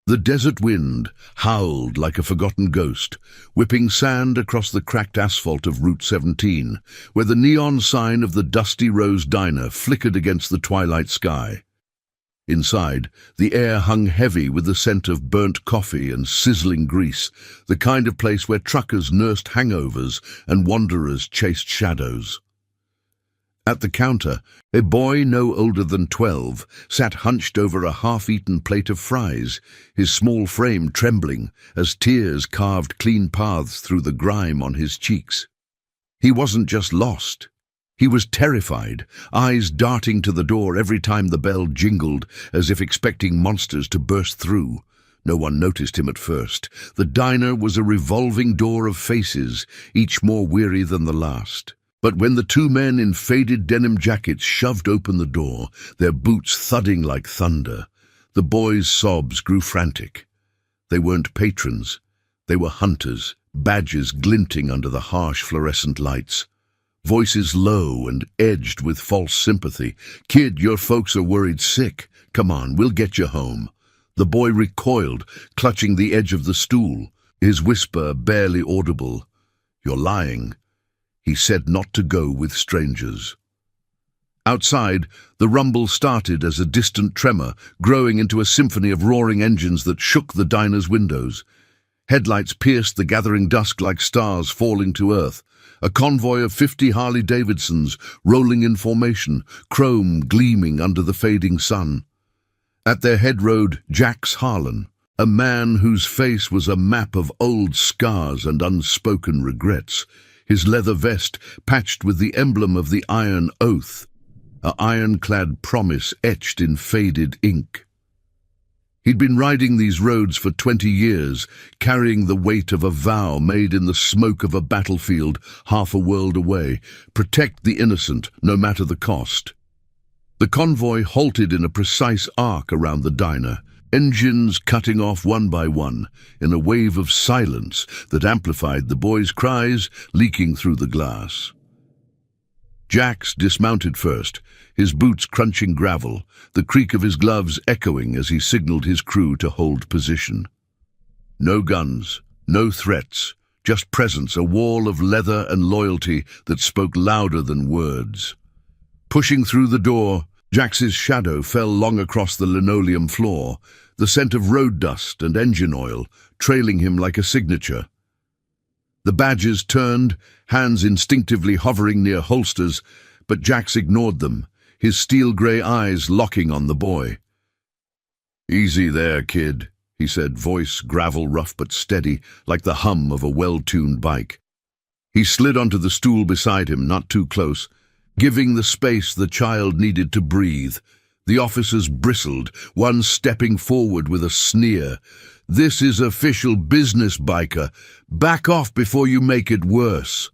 The desert wind howled like a forgotten ghost, whipping sand across the cracked asphalt of Route 17, where the neon sign of the Dusty Rose Diner flickered against the twilight sky. Inside, the air hung heavy with the scent of burnt coffee and sizzling grease, the kind of place where truckers nursed hangovers and wanderers chased shadows. At the counter, a boy no older than 12 sat hunched over a half-eaten plate of fries, his small frame trembling as tears carved clean paths through the grime on his cheeks. He wasn't just lost. He was terrified, eyes darting to the door every time the bell jingled, as if expecting monsters to burst through. No one noticed him at first. The diner was a revolving door of faces, each more weary than the last. But when the two men in faded denim jackets shoved open the door, their boots thudding like thunder, the boy's sobs grew frantic. They weren't patrons. They were hunters, badges glinting under the harsh fluorescent lights. Voices low and edged with false sympathy. "Kid, your folks are worried sick. Come on, we'll get you home." The boy recoiled, clutching the edge of the stool, his whisper barely audible. "You're lying." He said not to go with strangers. Outside, the rumble started as a distant tremor, growing into a symphony of roaring engines that shook the diner's windows. Headlights pierced the gathering dusk like stars falling to earth. A convoy of 50 Harley-Davidsons rolling in formation, chrome gleaming under the fading sun. At their head rode Jax Harlan, a man whose face was a map of old scars and unspoken regrets, his leather vest patched with the emblem of the Iron Oath, an ironclad promise etched in faded ink. He'd been riding these roads for 20 years, carrying the weight of a vow made in the smoke of a battlefield half a world away: protect the innocent, no matter the cost. The convoy halted in a precise arc around the diner, engines cutting off one by one, in a wave of silence that amplified the boy's cries leaking through the glass. Jax dismounted first, his boots crunching gravel, the creak of his gloves echoing as he signaled his crew to hold position. No guns, no threats, just presence, a wall of leather and loyalty that spoke louder than words. Pushing through the door, Jax's shadow fell long across the linoleum floor, the scent of road dust and engine oil trailing him like a signature. The badges turned, hands instinctively hovering near holsters, but Jax ignored them, his steel-grey eyes locking on the boy. "Easy there, kid," he said, voice gravel rough but steady, like the hum of a well-tuned bike. He slid onto the stool beside him, not too close, giving the space the child needed to breathe. The officers bristled, one stepping forward with a sneer. "This is official business, biker. Back off before you make it worse."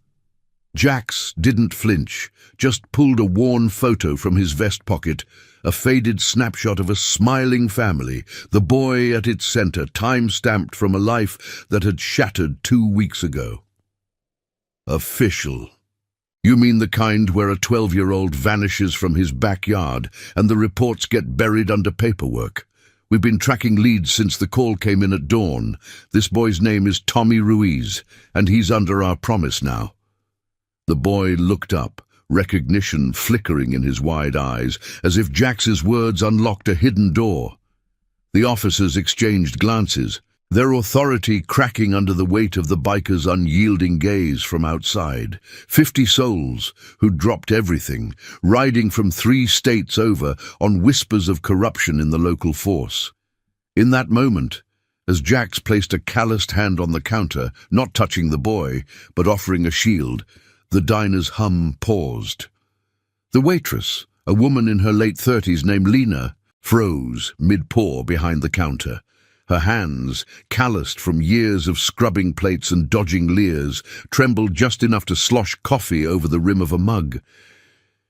Jax didn't flinch, just pulled a worn photo from his vest pocket, a faded snapshot of a smiling family, the boy at its center, time-stamped from a life that had shattered 2 weeks ago. "Official. You mean the kind where a 12-year-old vanishes from his backyard and the reports get buried under paperwork? We've been tracking leads since the call came in at dawn. This boy's name is Tommy Ruiz, and he's under our promise now." The boy looked up, recognition flickering in his wide eyes, as if Jax's words unlocked a hidden door. The officers exchanged glances, their authority cracking under the weight of the biker's unyielding gaze from outside. 50 souls who'd dropped everything, riding from 3 states over on whispers of corruption in the local force. In that moment, as Jax placed a calloused hand on the counter, not touching the boy, but offering a shield, the diner's hum paused. The waitress, a woman in her late 30s named Lena, froze mid-pour behind the counter. Her hands, calloused from years of scrubbing plates and dodging leers, trembled just enough to slosh coffee over the rim of a mug.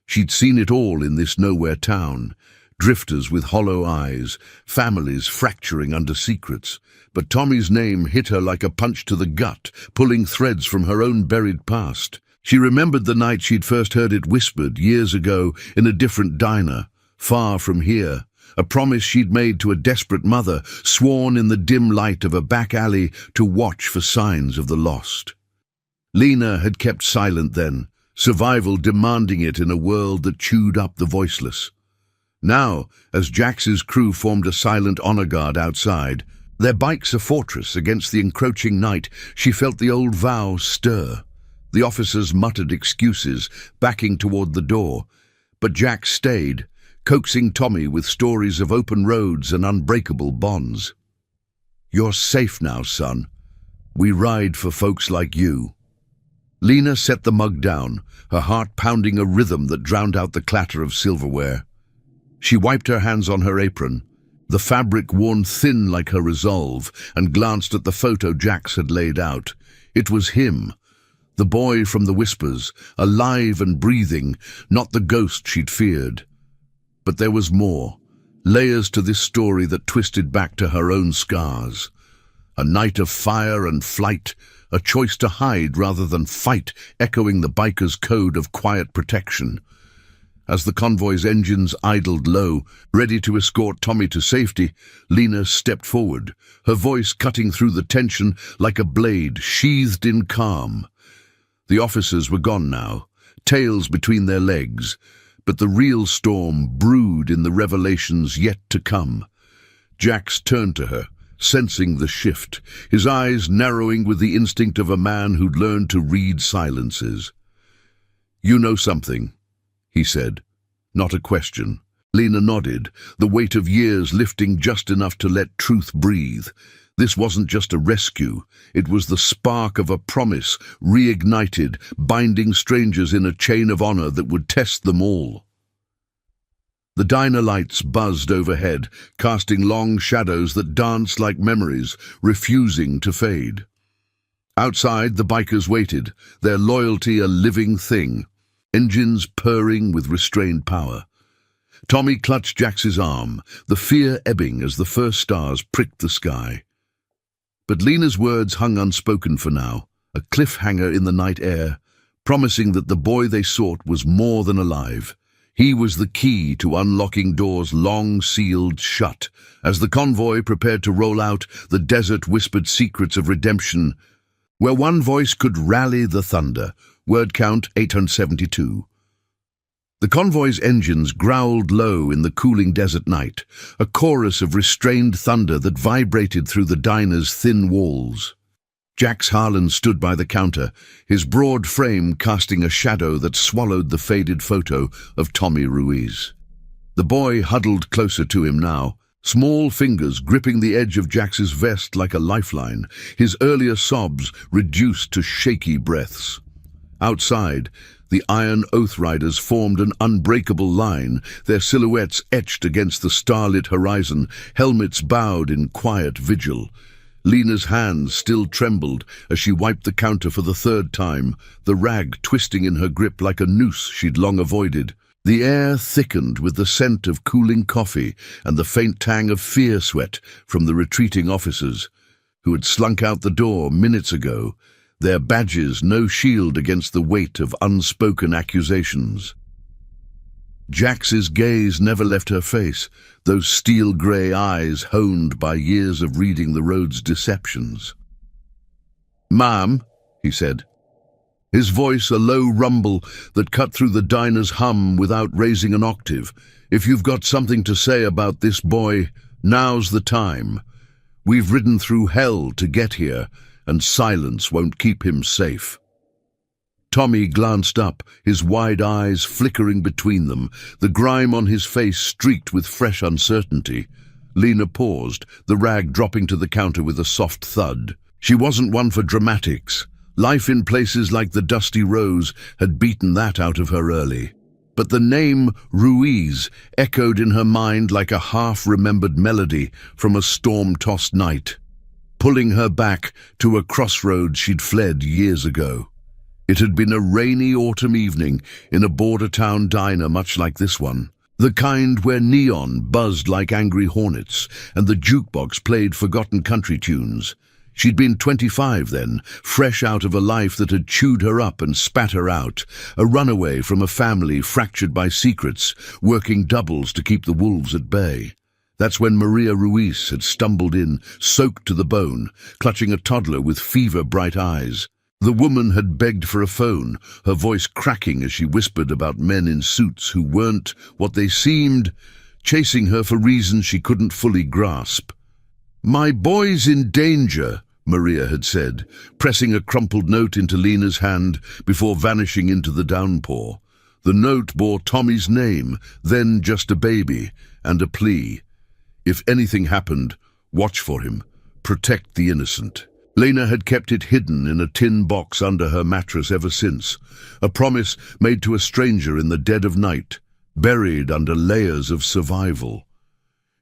She'd seen it all in this nowhere town. Drifters with hollow eyes, families fracturing under secrets. But Tommy's name hit her like a punch to the gut, pulling threads from her own buried past. She remembered the night she'd first heard it whispered years ago in a different diner, far from here. a promise she'd made to a desperate mother, sworn in the dim light of a back alley to watch for signs of the lost. Lena had kept silent then, survival demanding it in a world that chewed up the voiceless. Now, as Jax's crew formed a silent honor guard outside, their bikes a fortress against the encroaching night, she felt the old vow stir. The officers muttered excuses, backing toward the door, but Jax stayed, coaxing Tommy with stories of open roads and unbreakable bonds. "You're safe now, son. We ride for folks like you." Lena set the mug down, her heart pounding a rhythm that drowned out the clatter of silverware. She wiped her hands on her apron, the fabric worn thin like her resolve, and glanced at the photo Jax had laid out. It was him, the boy from the whispers, alive and breathing, not the ghost she'd feared. But there was more, layers to this story that twisted back to her own scars. A night of fire and flight, a choice to hide rather than fight, echoing the biker's code of quiet protection. As the convoy's engines idled low, ready to escort Tommy to safety, Lena stepped forward, her voice cutting through the tension like a blade sheathed in calm. The officers were gone now, tails between their legs, but the real storm brewed in the revelations yet to come. Jax turned to her, sensing the shift, his eyes narrowing with the instinct of a man who'd learned to read silences. "You know something," he said. Not a question. Lena nodded, the weight of years lifting just enough to let truth breathe. This wasn't just a rescue. It was the spark of a promise, reignited, binding strangers in a chain of honor that would test them all. The diner lights buzzed overhead, casting long shadows that danced like memories, refusing to fade. Outside, the bikers waited, their loyalty a living thing, engines purring with restrained power. Tommy clutched Jax's arm, the fear ebbing as the first stars pricked the sky. But Lena's words hung unspoken for now, a cliffhanger in the night air, promising that the boy they sought was more than alive. He was the key to unlocking doors long sealed shut. As the convoy prepared to roll out, the desert whispered secrets of redemption, where one voice could rally the thunder. Word count 872. The convoy's engines growled low in the cooling desert night, a chorus of restrained thunder that vibrated through the diner's thin walls. Jax Harlan stood by the counter, his broad frame casting a shadow that swallowed the faded photo of Tommy Ruiz. The boy huddled closer to him now, small fingers gripping the edge of Jax's vest like a lifeline, his earlier sobs reduced to shaky breaths. Outside, the Iron Oath Riders formed an unbreakable line, their silhouettes etched against the starlit horizon, helmets bowed in quiet vigil. Lena's hands still trembled as she wiped the counter for the third time, the rag twisting in her grip like a noose she'd long avoided. The air thickened with the scent of cooling coffee and the faint tang of fear sweat from the retreating officers, who had slunk out the door minutes ago, their badges no shield against the weight of unspoken accusations. Jax's gaze never left her face, those steel-grey eyes honed by years of reading the road's deceptions. "Ma'am," he said, his voice a low rumble that cut through the diner's hum without raising an octave. "If you've got something to say about this boy, now's the time. We've ridden through hell to get here, and silence won't keep him safe." Tommy glanced up, his wide eyes flickering between them, the grime on his face streaked with fresh uncertainty. Lena paused, the rag dropping to the counter with a soft thud. She wasn't one for dramatics. Life in places like the Dusty Rose had beaten that out of her early. But the name Ruiz echoed in her mind like a half-remembered melody from a storm-tossed night, pulling her back to a crossroads she'd fled years ago. It had been a rainy autumn evening in a border town diner much like this one, the kind where neon buzzed like angry hornets and the jukebox played forgotten country tunes. She'd been 25 then, fresh out of a life that had chewed her up and spat her out, a runaway from a family fractured by secrets, working doubles to keep the wolves at bay. That's when Maria Ruiz had stumbled in, soaked to the bone, clutching a toddler with fever-bright eyes. The woman had begged for a phone, her voice cracking as she whispered about men in suits who weren't what they seemed, chasing her for reasons she couldn't fully grasp. "My boy's in danger," Maria had said, pressing a crumpled note into Lena's hand before vanishing into the downpour. The note bore Tommy's name, then just a baby, and a plea. If anything happened, watch for him. Protect the innocent. Lena had kept it hidden in a tin box under her mattress ever since, a promise made to a stranger in the dead of night, buried under layers of survival.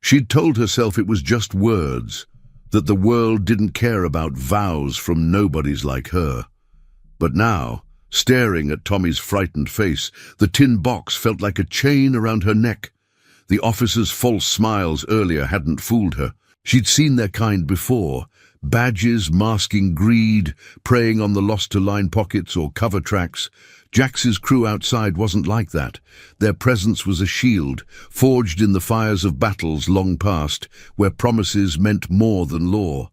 She'd told herself it was just words, that the world didn't care about vows from nobodies like her. But now, staring at Tommy's frightened face, the tin box felt like a chain around her neck. The officer's false smiles earlier hadn't fooled her. She'd seen their kind before, badges masking greed, preying on the lost-to-line pockets or cover tracks. Jax's crew outside wasn't like that. Their presence was a shield, forged in the fires of battles long past, where promises meant more than law.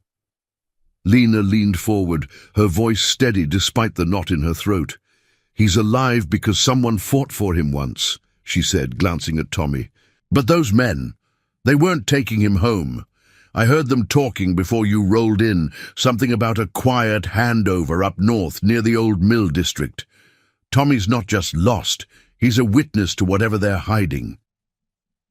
Lena leaned forward, her voice steady despite the knot in her throat. "He's alive because someone fought for him once," she said, glancing at Tommy. "But those men, they weren't taking him home. I heard them talking before you rolled in, something about a quiet handover up north near the old mill district. Tommy's not just lost, he's a witness to whatever they're hiding."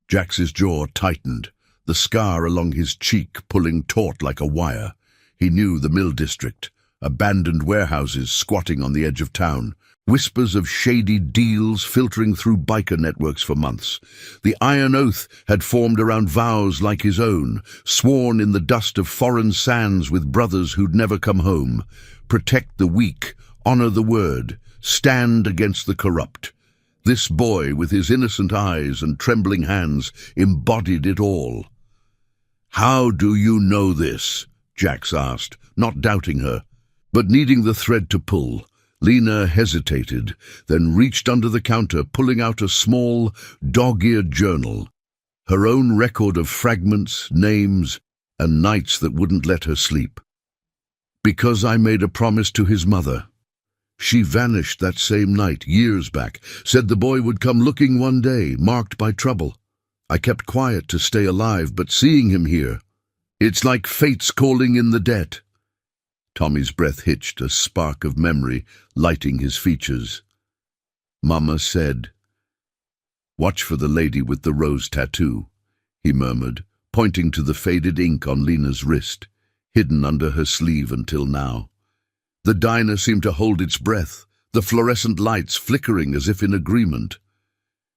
Jax's jaw tightened, the scar along his cheek pulling taut like a wire. He knew the mill district, abandoned warehouses squatting on the edge of town, whispers of shady deals filtering through biker networks for months. The iron oath had formed around vows like his own, sworn in the dust of foreign sands with brothers who'd never come home. Protect the weak, honor the word, stand against the corrupt. This boy, with his innocent eyes and trembling hands, embodied it all. "How do you know this?" Jax asked, not doubting her, but needing the thread to pull. Lena hesitated, then reached under the counter, pulling out a small, dog-eared journal. Her own record of fragments, names, and nights that wouldn't let her sleep. "Because I made a promise to his mother. She vanished that same night, years back, said the boy would come looking one day, marked by trouble. I kept quiet to stay alive, but seeing him here, it's like fate's calling in the debt." Tommy's breath hitched, a spark of memory lighting his features. "Mama said, 'Watch for the lady with the rose tattoo,'" he murmured, pointing to the faded ink on Lena's wrist, hidden under her sleeve until now. The diner seemed to hold its breath, the fluorescent lights flickering as if in agreement.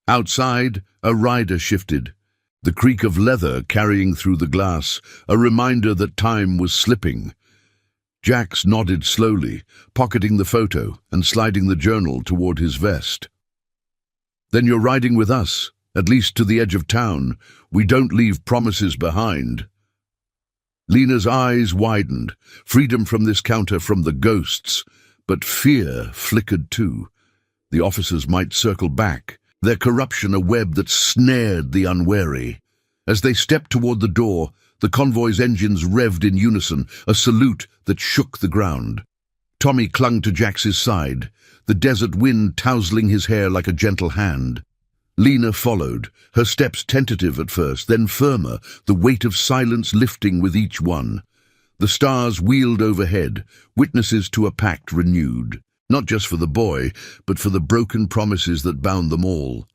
Outside, a rider shifted, the creak of leather carrying through the glass, a reminder that time was slipping. Jax nodded slowly, pocketing the photo and sliding the journal toward his vest. "Then you're riding with us, at least to the edge of town. We don't leave promises behind." Lena's eyes widened, freedom from this counter, from the ghosts, but fear flickered too. The officers might circle back, their corruption a web that snared the unwary. As they stepped toward the door, the convoy's engines revved in unison, a salute that shook the ground. Tommy clung to Jax's side, the desert wind tousling his hair like a gentle hand. Lena followed, her steps tentative at first, then firmer, the weight of silence lifting with each one. The stars wheeled overhead, witnesses to a pact renewed, not just for the boy, but for the broken promises that bound them all.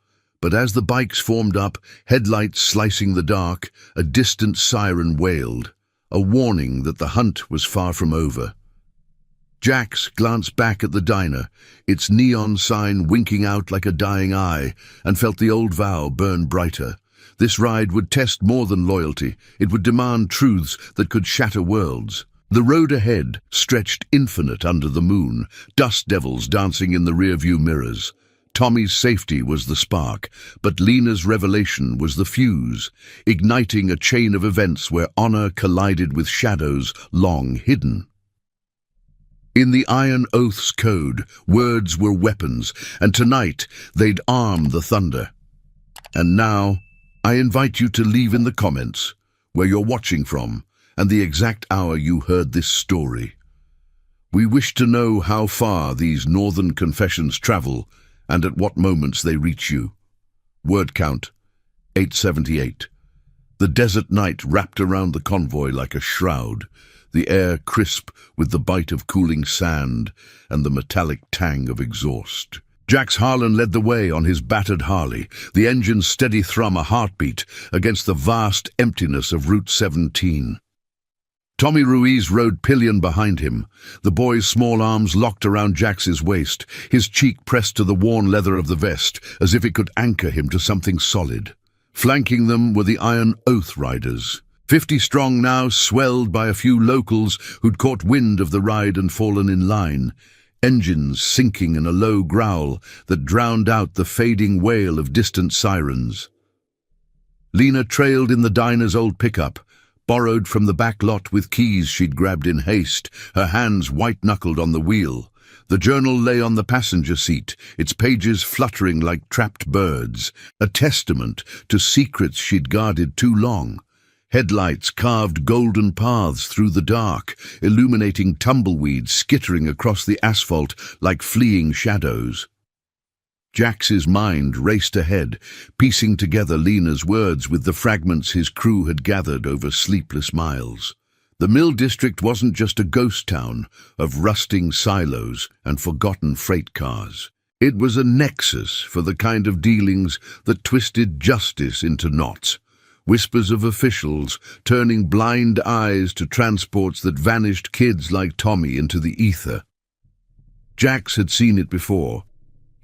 But as the bikes formed up, headlights slicing the dark, a distant siren wailed, a warning that the hunt was far from over. Jax glanced back at the diner, its neon sign winking out like a dying eye, and felt the old vow burn brighter. This ride would test more than loyalty. It would demand truths that could shatter worlds. The road ahead stretched infinite under the moon, dust devils dancing in the rearview mirrors. Tommy's safety was the spark, but Lena's revelation was the fuse, igniting a chain of events where honor collided with shadows long hidden. In the Iron Oath's code, words were weapons, and tonight they'd arm the thunder. And now, I invite you to leave in the comments where you're watching from and the exact hour you heard this story. We wish to know how far these northern confessions travel and at what moments they reach you. Word count, 878. The desert night wrapped around the convoy like a shroud, the air crisp with the bite of cooling sand and the metallic tang of exhaust. Jax Harlan led the way on his battered Harley, the engine's steady thrum a heartbeat against the vast emptiness of Route 17. Tommy Ruiz rode pillion behind him, the boy's small arms locked around Jax's waist, his cheek pressed to the worn leather of the vest as if it could anchor him to something solid. Flanking them were the Iron Oath Riders, 50 strong now, swelled by a few locals who'd caught wind of the ride and fallen in line, engines sinking in a low growl that drowned out the fading wail of distant sirens. Lena trailed in the diner's old pickup, borrowed from the back lot with keys she'd grabbed in haste, her hands white-knuckled on the wheel. The journal lay on the passenger seat, its pages fluttering like trapped birds, a testament to secrets she'd guarded too long. Headlights carved golden paths through the dark, illuminating tumbleweeds skittering across the asphalt like fleeing shadows. Jax's mind raced ahead, piecing together Lena's words with the fragments his crew had gathered over sleepless miles. The Mill District wasn't just a ghost town of rusting silos and forgotten freight cars. It was a nexus for the kind of dealings that twisted justice into knots. Whispers of officials turning blind eyes to transports that vanished kids like Tommy into the ether. Jax had seen it before,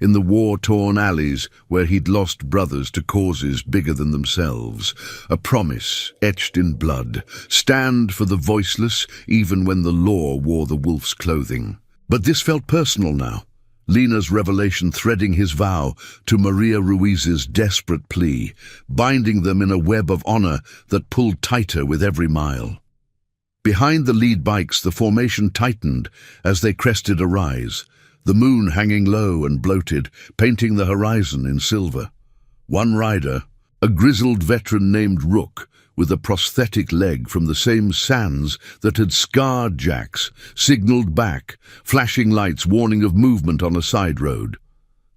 in the war-torn alleys where he'd lost brothers to causes bigger than themselves. A promise, etched in blood, stand for the voiceless even when the law wore the wolf's clothing. But this felt personal now. Lena's revelation threading his vow to Maria Ruiz's desperate plea, binding them in a web of honor that pulled tighter with every mile. Behind the lead bikes, the formation tightened as they crested a rise, the moon hanging low and bloated, painting the horizon in silver. One rider, a grizzled veteran named Rook, with a prosthetic leg from the same sands that had scarred Jax, signaled back, flashing lights warning of movement on a side road.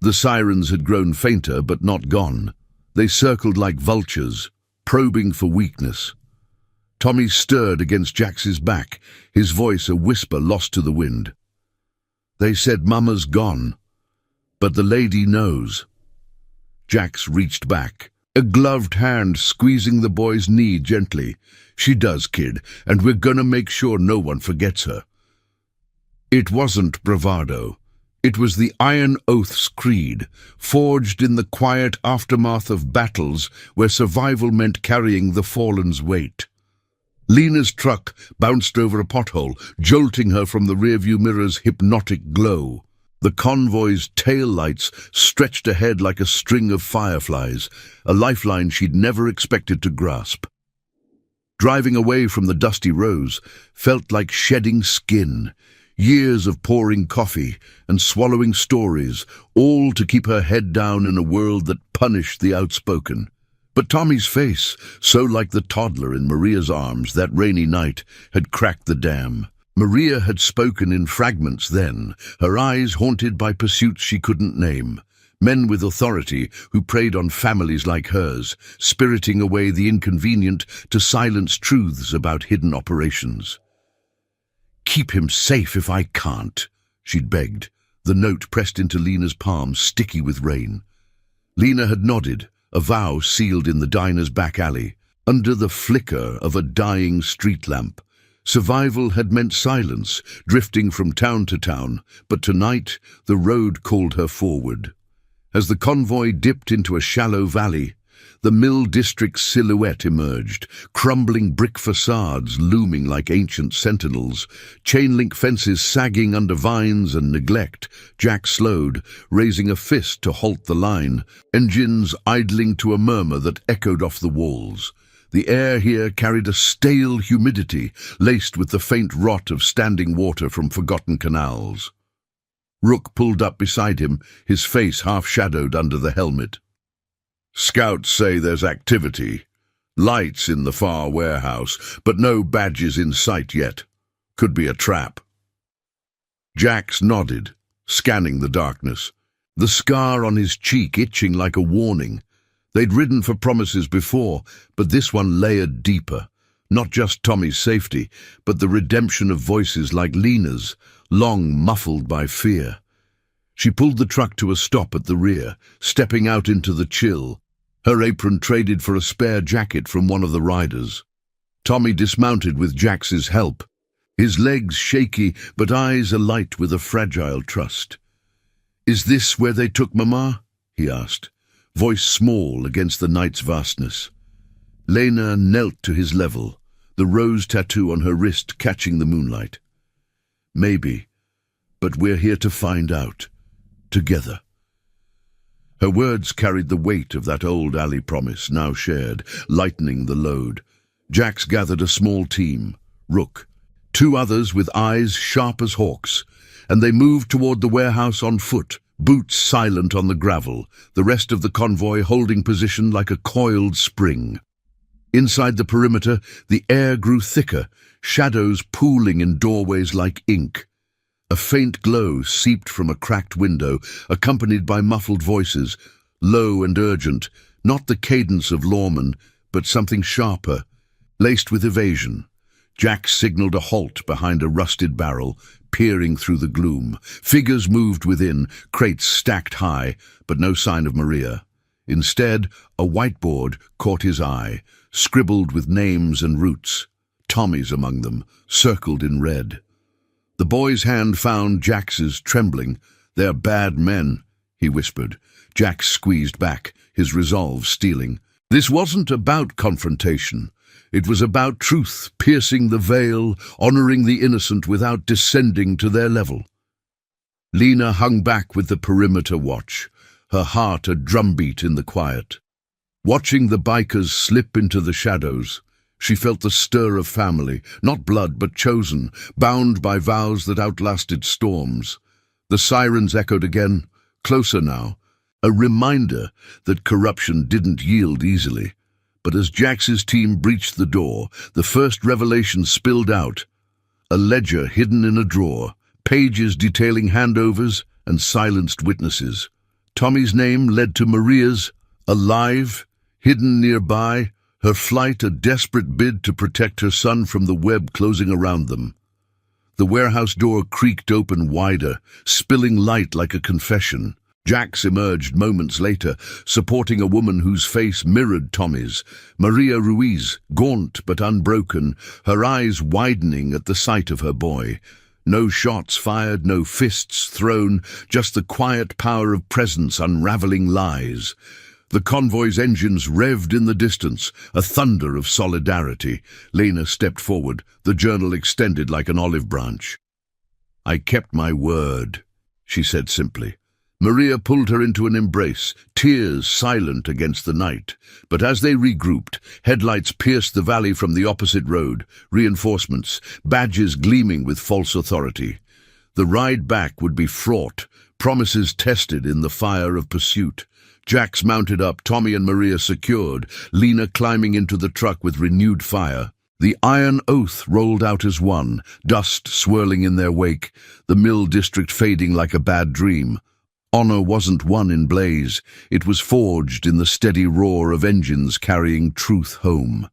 The sirens had grown fainter but not gone. They circled like vultures, probing for weakness. Tommy stirred against Jax's back, his voice a whisper lost to the wind. They said Mama's gone, but the lady knows. Jax reached back, a gloved hand squeezing the boy's knee gently. She does, kid, and we're gonna make sure no one forgets her. It wasn't bravado. It was the Iron Oath's creed, forged in the quiet aftermath of battles where survival meant carrying the fallen's weight. Lena's truck bounced over a pothole, jolting her from the rearview mirror's hypnotic glow. The convoy's taillights stretched ahead like a string of fireflies, a lifeline she'd never expected to grasp. Driving away from the dusty rows felt like shedding skin, years of pouring coffee and swallowing stories, all to keep her head down in a world that punished the outspoken. But Tommy's face, so like the toddler in Maria's arms that rainy night, had cracked the dam. Maria had spoken in fragments then, her eyes haunted by pursuits she couldn't name. Men with authority who preyed on families like hers, spiriting away the inconvenient to silence truths about hidden operations. "Keep him safe if I can't," she'd begged, the note pressed into Lena's palm, sticky with rain. Lena had nodded, a vow sealed in the diner's back alley, under the flicker of a dying street lamp. Survival had meant silence, drifting from town to town, but tonight the road called her forward. As the convoy dipped into a shallow valley, the Mill District's silhouette emerged, crumbling brick facades looming like ancient sentinels, chain-link fences sagging under vines and neglect. Jack slowed, raising a fist to halt the line, engines idling to a murmur that echoed off the walls. The air here carried a stale humidity, laced with the faint rot of standing water from forgotten canals. Rook pulled up beside him, his face half-shadowed under the helmet. Scouts say there's activity. Lights in the far warehouse, but no badges in sight yet. Could be a trap. Jax nodded, scanning the darkness. The scar on his cheek itching like a warning. They'd ridden for promises before, but this one layered deeper. Not just Tommy's safety, but the redemption of voices like Lena's, long muffled by fear. She pulled the truck to a stop at the rear, stepping out into the chill. Her apron traded for a spare jacket from one of the riders. Tommy dismounted with Jax's help, his legs shaky but eyes alight with a fragile trust. "Is this where they took Mama?" he asked, voice small against the night's vastness. Lena knelt to his level, the rose tattoo on her wrist catching the moonlight. "Maybe, but we're here to find out. Together." Her words carried the weight of that old alley promise, now shared, lightening the load. Jax gathered a small team, Rook, 2 others with eyes sharp as hawks, and they moved toward the warehouse on foot, boots silent on the gravel, the rest of the convoy holding position like a coiled spring. Inside the perimeter, the air grew thicker, shadows pooling in doorways like ink. A faint glow seeped from a cracked window, accompanied by muffled voices, low and urgent, not the cadence of lawmen, but something sharper, laced with evasion. Jax signaled a halt behind a rusted barrel, peering through the gloom. Figures moved within, crates stacked high, but no sign of Maria. Instead, a whiteboard caught his eye, scribbled with names and routes. Tommy's among them, circled in red. The boy's hand found Jax's, trembling. "They're bad men," he whispered. Jax squeezed back, his resolve steeling. This wasn't about confrontation. It was about truth, piercing the veil, honoring the innocent without descending to their level. Lena hung back with the perimeter watch, her heart a drumbeat in the quiet. Watching the bikers slip into the shadows, she felt the stir of family, not blood but chosen, bound by vows that outlasted storms. The sirens echoed again, closer now, a reminder that corruption didn't yield easily. But as Jax's team breached the door, the first revelation spilled out. A ledger hidden in a drawer, pages detailing handovers and silenced witnesses. Tommy's name led to Maria's, alive, hidden nearby, her flight a desperate bid to protect her son from the web closing around them. The warehouse door creaked open wider, spilling light like a confession. Jax emerged moments later, supporting a woman whose face mirrored Tommy's, Maria Ruiz, gaunt but unbroken, her eyes widening at the sight of her boy. No shots fired, no fists thrown, just the quiet power of presence unraveling lies. The convoy's engines revved in the distance, a thunder of solidarity. Lena stepped forward, the journal extended like an olive branch. "I kept my word," she said simply. Maria pulled her into an embrace, tears silent against the night. But as they regrouped, headlights pierced the valley from the opposite road, reinforcements, badges gleaming with false authority. The ride back would be fraught, promises tested in the fire of pursuit. Jax mounted up, Tommy and Maria secured, Lena climbing into the truck with renewed fire. The iron oath rolled out as one, dust swirling in their wake, the mill district fading like a bad dream. Honor wasn't won in blaze, it was forged in the steady roar of engines carrying truth home.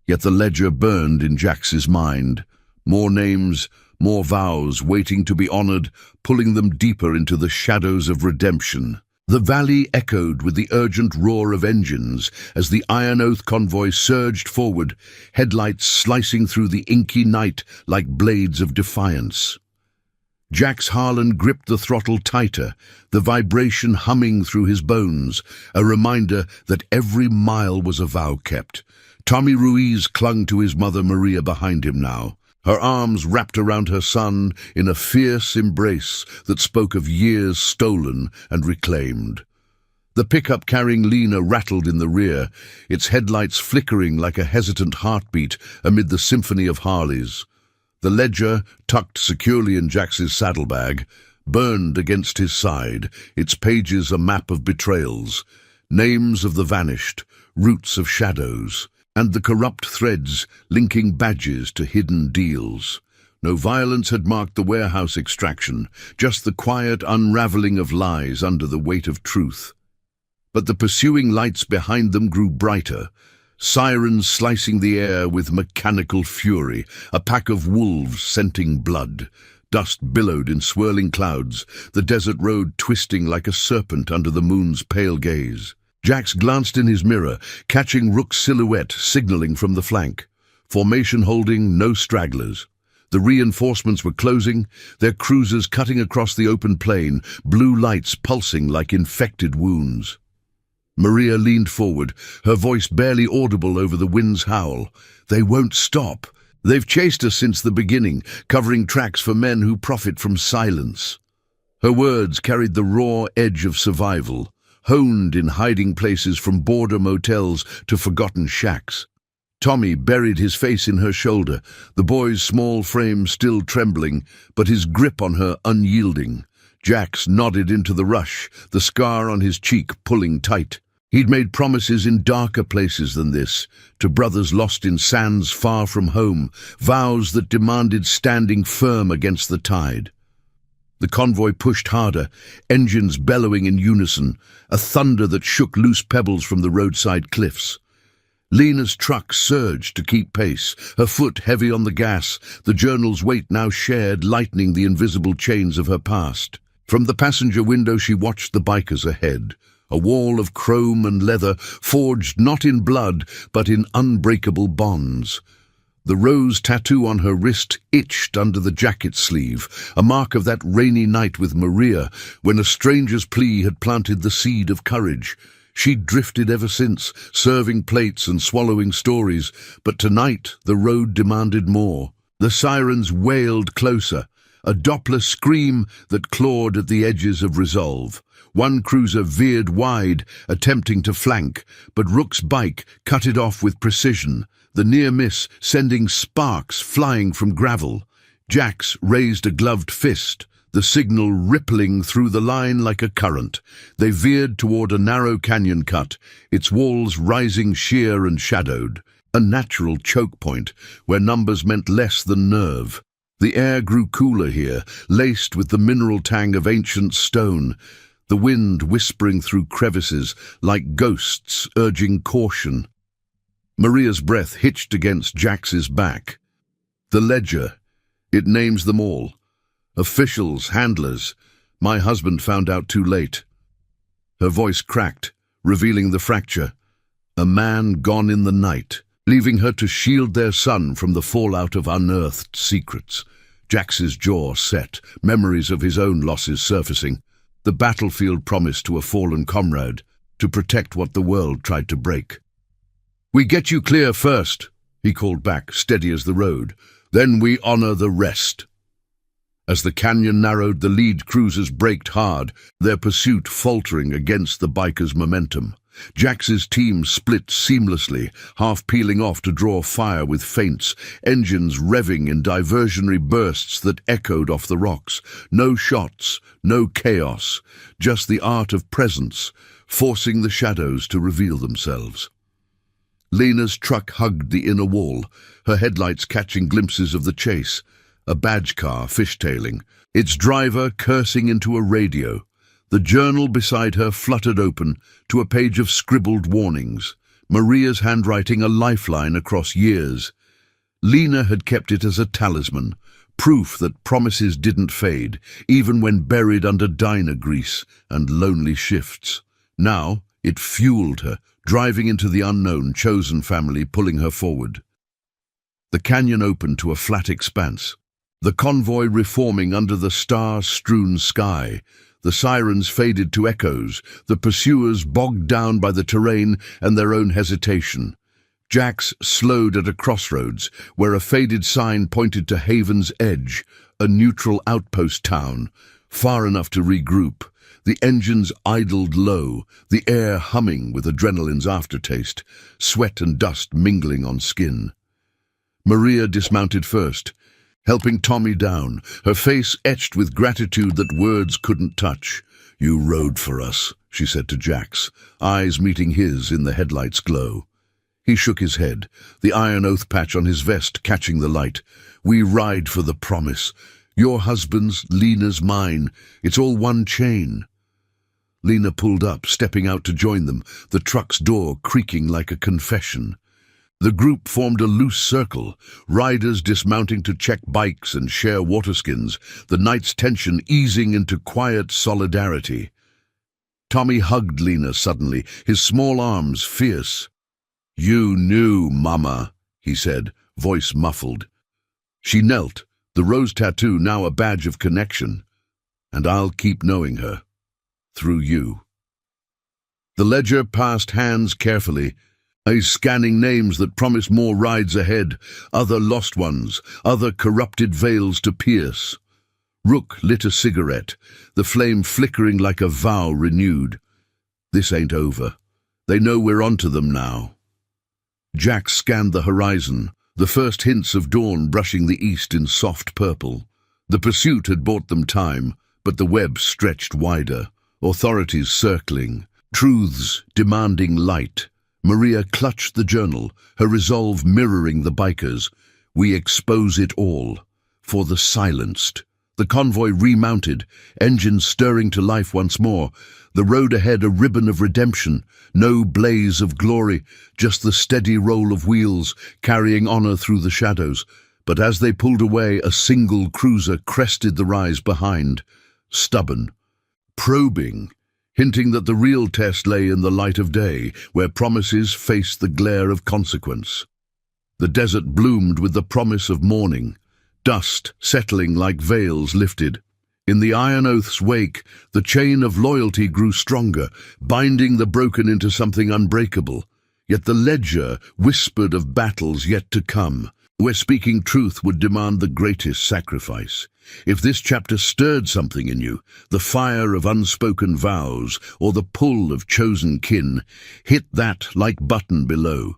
Yet the ledger burned in Jax's mind. More names, more vows waiting to be honored, pulling them deeper into the shadows of redemption. The valley echoed with the urgent roar of engines as the Iron Oath convoy surged forward, headlights slicing through the inky night like blades of defiance. Jax Harlan gripped the throttle tighter, the vibration humming through his bones, a reminder that every mile was a vow kept. Tommy Ruiz clung to his mother Maria behind him now, her arms wrapped around her son in a fierce embrace that spoke of years stolen and reclaimed. The pickup carrying Lena rattled in the rear, its headlights flickering like a hesitant heartbeat amid the symphony of Harleys. The ledger, tucked securely in Jax's saddlebag, burned against his side, its pages a map of betrayals. names of the vanished, roots of shadows, and the corrupt threads linking badges to hidden deals. No violence had marked the warehouse extraction, just the quiet unraveling of lies under the weight of truth. But the pursuing lights behind them grew brighter, sirens slicing the air with mechanical fury, a pack of wolves scenting blood. Dust billowed in swirling clouds, the desert road twisting like a serpent under the moon's pale gaze. Jax glanced in his mirror, catching Rook's silhouette signaling from the flank. Formation holding, no stragglers. The reinforcements were closing, their cruisers cutting across the open plain, blue lights pulsing like infected wounds. Maria leaned forward, her voice barely audible over the wind's howl. They won't stop. They've chased us since the beginning, covering tracks for men who profit from silence. Her words carried the raw edge of survival, honed in hiding places from border motels to forgotten shacks. Tommy buried his face in her shoulder, the boy's small frame still trembling, but his grip on her unyielding. Jax nodded into the rush, the scar on his cheek pulling tight. He'd made promises in darker places than this, to brothers lost in sands far from home, vows that demanded standing firm against the tide. The convoy pushed harder, engines bellowing in unison, a thunder that shook loose pebbles from the roadside cliffs. Lena's truck surged to keep pace, her foot heavy on the gas, the journal's weight now shared, lightening the invisible chains of her past. From the passenger window she watched the bikers ahead, a wall of chrome and leather forged not in blood but in unbreakable bonds. The rose tattoo on her wrist itched under the jacket sleeve, a mark of that rainy night with Maria, when a stranger's plea had planted the seed of courage. She'd drifted ever since, serving plates and swallowing stories, but tonight the road demanded more. The sirens wailed closer, a Doppler scream that clawed at the edges of resolve. One cruiser veered wide, attempting to flank, but Rook's bike cut it off with precision, the near miss sending sparks flying from gravel. Jax raised a gloved fist, the signal rippling through the line like a current. They veered toward a narrow canyon cut, its walls rising sheer and shadowed, a natural choke point where numbers meant less than nerve. The air grew cooler here, laced with the mineral tang of ancient stone, the wind whispering through crevices like ghosts urging caution. Maria's breath hitched against Jax's back. The ledger, it names them all. Officials, handlers. My husband found out too late. Her voice cracked, revealing the fracture. A man gone in the night, leaving her to shield their son from the fallout of unearthed secrets. Jax's jaw set, memories of his own losses surfacing. The battlefield promised to a fallen comrade, to protect what the world tried to break. "We get you clear first," he called back, steady as the road. "Then we honor the rest." As the canyon narrowed, the lead cruisers braked hard, their pursuit faltering against the bikers' momentum. Jax's team split seamlessly, half peeling off to draw fire with feints, engines revving in diversionary bursts that echoed off the rocks. No shots, no chaos, just the art of presence, forcing the shadows to reveal themselves. Lena's truck hugged the inner wall, her headlights catching glimpses of the chase. A badge car fishtailing, its driver cursing into a radio. The journal beside her fluttered open to a page of scribbled warnings, Maria's handwriting a lifeline across years. Lena had kept it as a talisman, proof that promises didn't fade, even when buried under diner grease and lonely shifts. Now it fueled her, driving into the unknown, chosen family pulling her forward. The canyon opened to a flat expanse, the convoy reforming under the star-strewn sky. The sirens faded to echoes, the pursuers bogged down by the terrain and their own hesitation. Jax slowed at a crossroads, where a faded sign pointed to Haven's Edge, a neutral outpost town, far enough to regroup. The engines idled low, the air humming with adrenaline's aftertaste, sweat and dust mingling on skin. Maria dismounted first, helping Tommy down, her face etched with gratitude that words couldn't touch. "You rode for us," she said to Jax, eyes meeting his in the headlight's glow. He shook his head, the iron oath patch on his vest catching the light. "We ride for the promise. Your husband's, Lena's, mine. It's all one chain." Lena pulled up, stepping out to join them, the truck's door creaking like a confession. The group formed a loose circle, riders dismounting to check bikes and share waterskins, the night's tension easing into quiet solidarity. Tommy hugged Lena suddenly, his small arms fierce. "You knew, Mama," he said, voice muffled. She knelt, the rose tattoo now a badge of connection. "And I'll keep knowing her. Through you." The ledger passed hands carefully, scanning names that promise more rides ahead, other lost ones, other corrupted veils to pierce. Rook lit a cigarette, the flame flickering like a vow renewed. This ain't over. They know we're onto them now. Jack scanned the horizon, the first hints of dawn brushing the east in soft purple. The pursuit had bought them time, but the web stretched wider, authorities circling, truths demanding light. Maria clutched the journal, her resolve mirroring the bikers. We expose it all. For the silenced. The convoy remounted, engines stirring to life once more. The road ahead a ribbon of redemption, no blaze of glory, just the steady roll of wheels, carrying honor through the shadows. But as they pulled away, a single cruiser crested the rise behind. Stubborn. Probing. Hinting that the real test lay in the light of day, where promises faced the glare of consequence. The desert bloomed with the promise of morning, dust settling like veils lifted. In the Iron Oath's wake, the chain of loyalty grew stronger, binding the broken into something unbreakable. Yet the ledger whispered of battles yet to come, where speaking truth would demand the greatest sacrifice. If this chapter stirred something in you, the fire of unspoken vows or the pull of chosen kin, hit that like button below.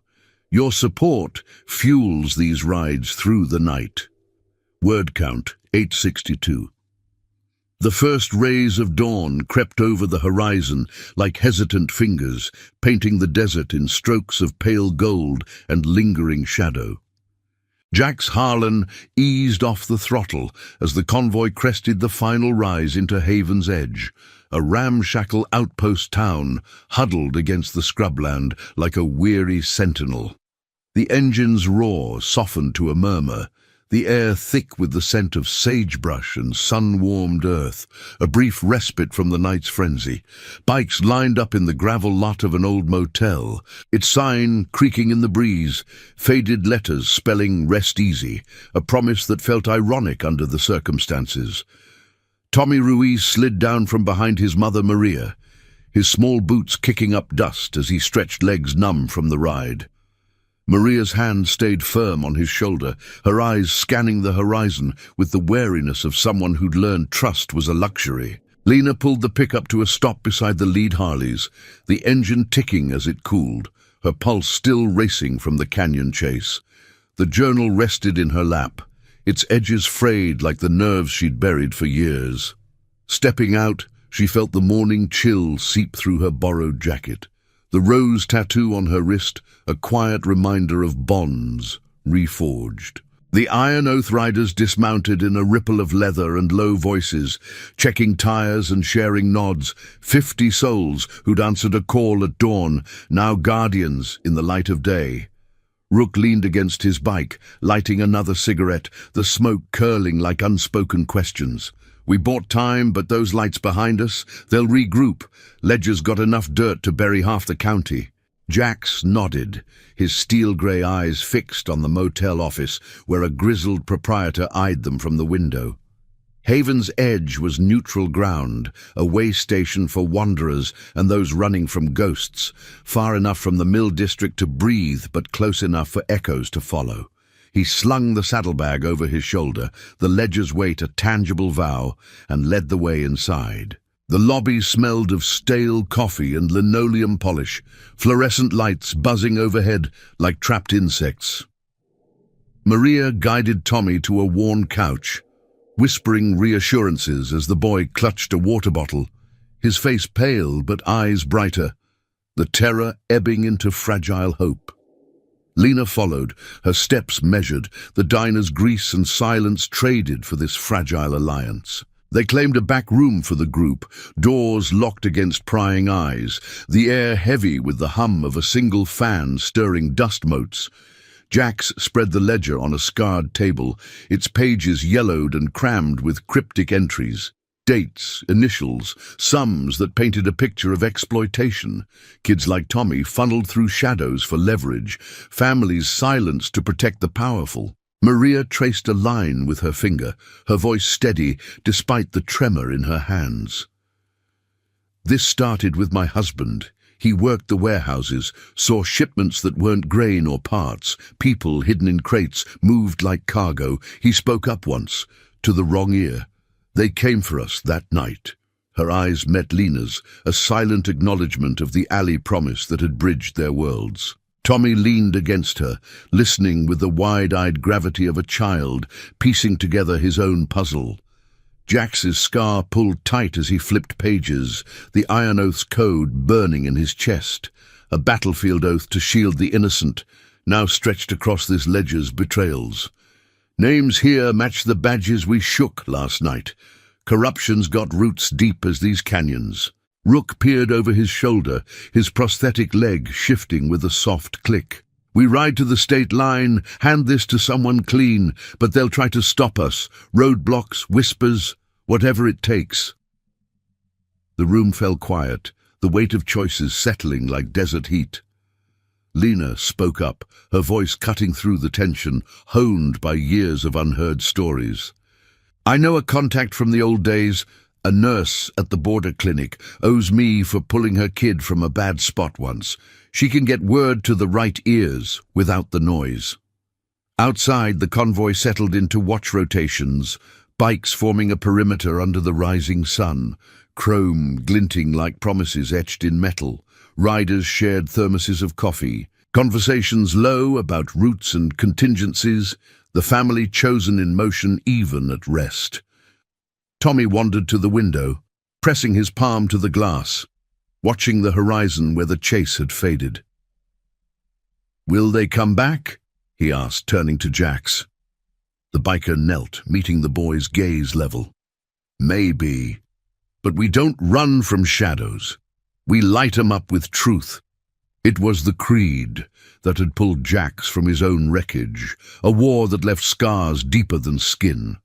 Your support fuels these rides through the night. Word count 862. The first rays of dawn crept over the horizon like hesitant fingers, painting the desert in strokes of pale gold and lingering shadow. Jack's Harlan eased off the throttle as the convoy crested the final rise into Haven's Edge, a ramshackle outpost town huddled against the scrubland like a weary sentinel. The engine's roar softened to a murmur, the air thick with the scent of sagebrush and sun-warmed earth, a brief respite from the night's frenzy. Bikes lined up in the gravel lot of an old motel, its sign creaking in the breeze, faded letters spelling "Rest Easy," a promise that felt ironic under the circumstances. Tommy Ruiz slid down from behind his mother Maria, his small boots kicking up dust as he stretched legs numb from the ride. Maria's hand stayed firm on his shoulder, her eyes scanning the horizon with the wariness of someone who'd learned trust was a luxury. Lena pulled the pickup to a stop beside the lead Harleys, the engine ticking as it cooled, her pulse still racing from the canyon chase. The journal rested in her lap, its edges frayed like the nerves she'd buried for years. Stepping out, she felt the morning chill seep through her borrowed jacket. The rose tattoo on her wrist, a quiet reminder of bonds reforged. The Iron Oath riders dismounted in a ripple of leather and low voices, checking tires and sharing nods. 50 souls who'd answered a call at dawn, now guardians in the light of day. Rook leaned against his bike, lighting another cigarette, the smoke curling like unspoken questions. We bought time, but those lights behind us, they'll regroup. Ledger's got enough dirt to bury half the county. Jax nodded, his steel-grey eyes fixed on the motel office where a grizzled proprietor eyed them from the window. Haven's Edge was neutral ground, a way station for wanderers and those running from ghosts, far enough from the mill district to breathe but close enough for echoes to follow. He slung the saddlebag over his shoulder, the ledger's weight a tangible vow, and led the way inside. The lobby smelled of stale coffee and linoleum polish, fluorescent lights buzzing overhead like trapped insects. Maria guided Tommy to a worn couch, whispering reassurances as the boy clutched a water bottle. his face pale but eyes brighter, the terror ebbing into fragile hope. Lena followed, her steps measured, the diner's grease and silence traded for this fragile alliance. They claimed a back room for the group, doors locked against prying eyes, the air heavy with the hum of a single fan stirring dust motes. Jax spread the ledger on a scarred table, its pages yellowed and crammed with cryptic entries. Dates, initials, sums that painted a picture of exploitation. Kids like Tommy funneled through shadows for leverage, families silenced to protect the powerful. Maria traced a line with her finger, her voice steady despite the tremor in her hands. This started with my husband. He worked the warehouses, saw shipments that weren't grain or parts, people hidden in crates, moved like cargo. He spoke up once, to the wrong ear. They came for us that night. Her eyes met Lena's, a silent acknowledgement of the alley promise that had bridged their worlds. Tommy leaned against her, listening with the wide-eyed gravity of a child, piecing together his own puzzle. Jax's scar pulled tight as he flipped pages, the Iron Oath's code burning in his chest, a battlefield oath to shield the innocent, now stretched across this ledger's betrayals. Names here match the badges we shook last night. Corruption's got roots deep as these canyons. Rook peered over his shoulder, his prosthetic leg shifting with a soft click. We ride to the state line, hand this to someone clean, but they'll try to stop us. Roadblocks, whispers, whatever it takes. The room fell quiet, the weight of choices settling like desert heat. Lena spoke up, her voice cutting through the tension, honed by years of unheard stories. I know a contact from the old days. A nurse at the border clinic owes me for pulling her kid from a bad spot once. She can get word to the right ears without the noise. Outside, the convoy settled into watch rotations, bikes forming a perimeter under the rising sun, chrome glinting like promises etched in metal. Riders shared thermoses of coffee, conversations low about routes and contingencies, the family chosen in motion even at rest. Tommy wandered to the window, pressing his palm to the glass, watching the horizon where the chase had faded. Will they come back? He asked, turning to Jax. The biker knelt, meeting the boy's gaze level. Maybe, but we don't run from shadows. We light 'em up with truth. It was the creed that had pulled Jax from his own wreckage, a war that left scars deeper than skin,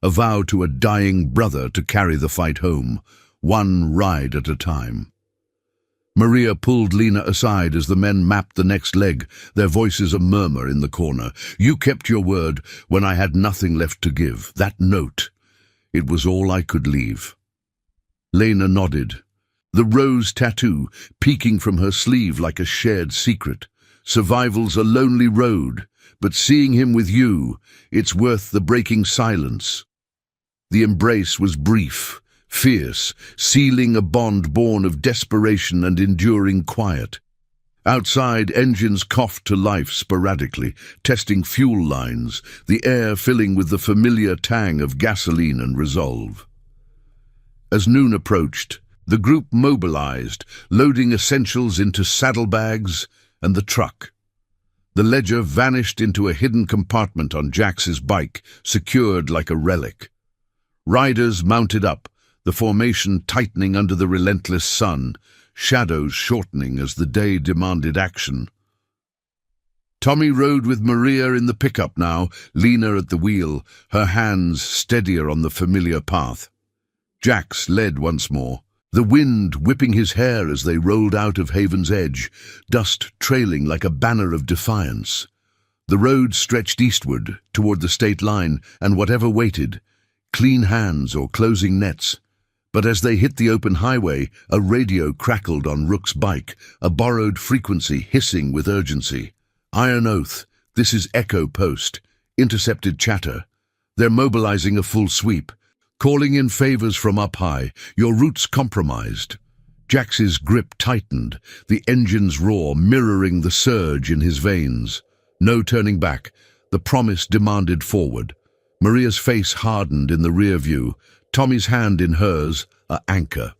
a vow to a dying brother to carry the fight home, one ride at a time. Maria pulled Lena aside as the men mapped the next leg, their voices a murmur in the corner. You kept your word when I had nothing left to give. That note, it was all I could leave. Lena nodded, the rose tattoo peeking from her sleeve like a shared secret. Survival's a lonely road, but seeing him with you, it's worth the breaking silence. The embrace was brief, fierce, sealing a bond born of desperation and enduring quiet. Outside, engines coughed to life sporadically, testing fuel lines, the air filling with the familiar tang of gasoline and resolve. As noon approached, the group mobilized, loading essentials into saddlebags and the truck. The ledger vanished into a hidden compartment on Jax's bike, secured like a relic. Riders mounted up, the formation tightening under the relentless sun, shadows shortening as the day demanded action. Tommy rode with Maria in the pickup now, Lena at the wheel, her hands steadier on the familiar path. Jax led once more, the wind whipping his hair as they rolled out of Haven's Edge, dust trailing like a banner of defiance. The road stretched eastward, toward the state line, and whatever waited, clean hands or closing nets. But as they hit the open highway, a radio crackled on Rook's bike, a borrowed frequency hissing with urgency. Iron Oath, this is Echo Post. Intercepted chatter. They're mobilizing a full sweep. Calling in favors from up high. Your route's compromised. Jax's grip tightened, the engine's roar mirroring the surge in his veins. No turning back. The promise demanded forward. Maria's face hardened in the rear view, Tommy's hand in hers, a anchor.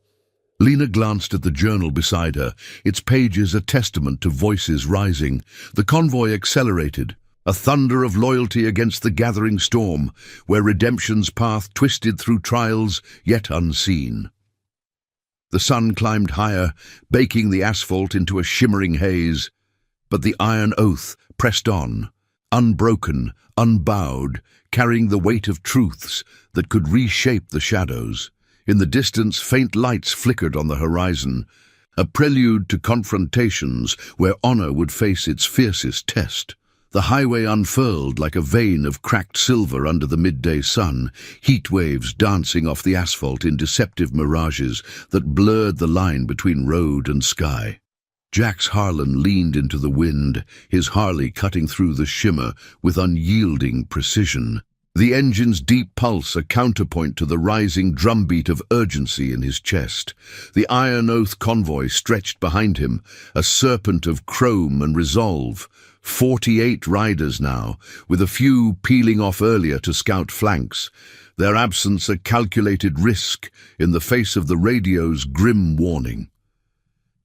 Lena glanced at the journal beside her, its pages a testament to voices rising. The convoy accelerated, a thunder of loyalty against the gathering storm, where redemption's path twisted through trials yet unseen. The sun climbed higher, baking the asphalt into a shimmering haze, but the iron oath pressed on, unbroken, unbowed, carrying the weight of truths that could reshape the shadows. In the distance, faint lights flickered on the horizon, a prelude to confrontations where honor would face its fiercest test. The highway unfurled like a vein of cracked silver under the midday sun, heat waves dancing off the asphalt in deceptive mirages that blurred the line between road and sky. Jax Harlan leaned into the wind, his Harley cutting through the shimmer with unyielding precision. The engine's deep pulse a counterpoint to the rising drumbeat of urgency in his chest. The Iron Oath convoy stretched behind him, a serpent of chrome and resolve. 48 riders now, with a few peeling off earlier to scout flanks, their absence a calculated risk in the face of the radio's grim warning.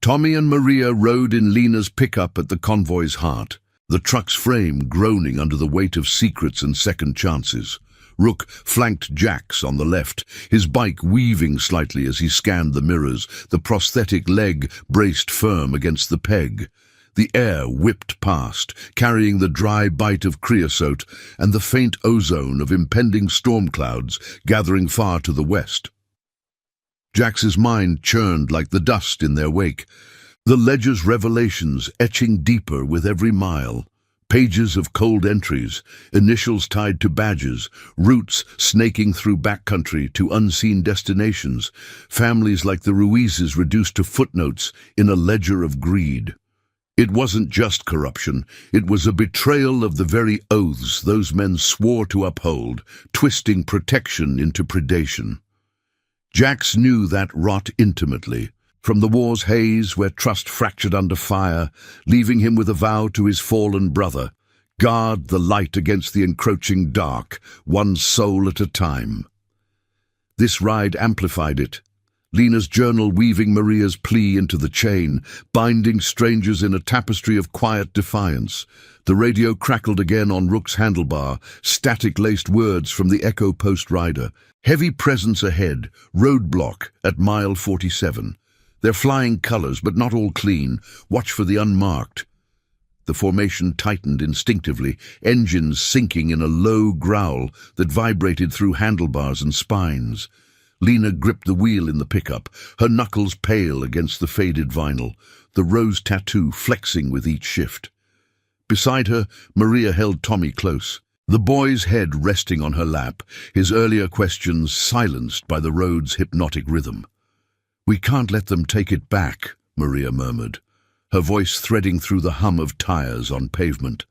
Tommy and Maria rode in Lena's pickup at the convoy's heart, the truck's frame groaning under the weight of secrets and second chances. Rook flanked Jax on the left, his bike weaving slightly as he scanned the mirrors, the prosthetic leg braced firm against the peg. The air whipped past, carrying the dry bite of creosote and the faint ozone of impending storm clouds gathering far to the west. Jax's mind churned like the dust in their wake, the ledger's revelations etching deeper with every mile. Pages of cold entries, initials tied to badges, routes snaking through backcountry to unseen destinations, families like the Ruizes reduced to footnotes in a ledger of greed. It wasn't just corruption, it was a betrayal of the very oaths those men swore to uphold, twisting protection into predation. Jax knew that rot intimately, from the war's haze where trust fractured under fire, leaving him with a vow to his fallen brother: guard the light against the encroaching dark, one soul at a time. This ride amplified it. Lena's journal weaving Maria's plea into the chain, binding strangers in a tapestry of quiet defiance. The radio crackled again on Rook's handlebar, static-laced words from the Echo Post rider. Heavy presence ahead, roadblock at mile 47. They're flying colors, but not all clean. Watch for the unmarked. The formation tightened instinctively, engines sinking in a low growl that vibrated through handlebars and spines. Lena gripped the wheel in the pickup, her knuckles pale against the faded vinyl, the rose tattoo flexing with each shift. Beside her, Maria held Tommy close, the boy's head resting on her lap, his earlier questions silenced by the road's hypnotic rhythm. "We can't let them take it back," Maria murmured, her voice threading through the hum of tires on pavement.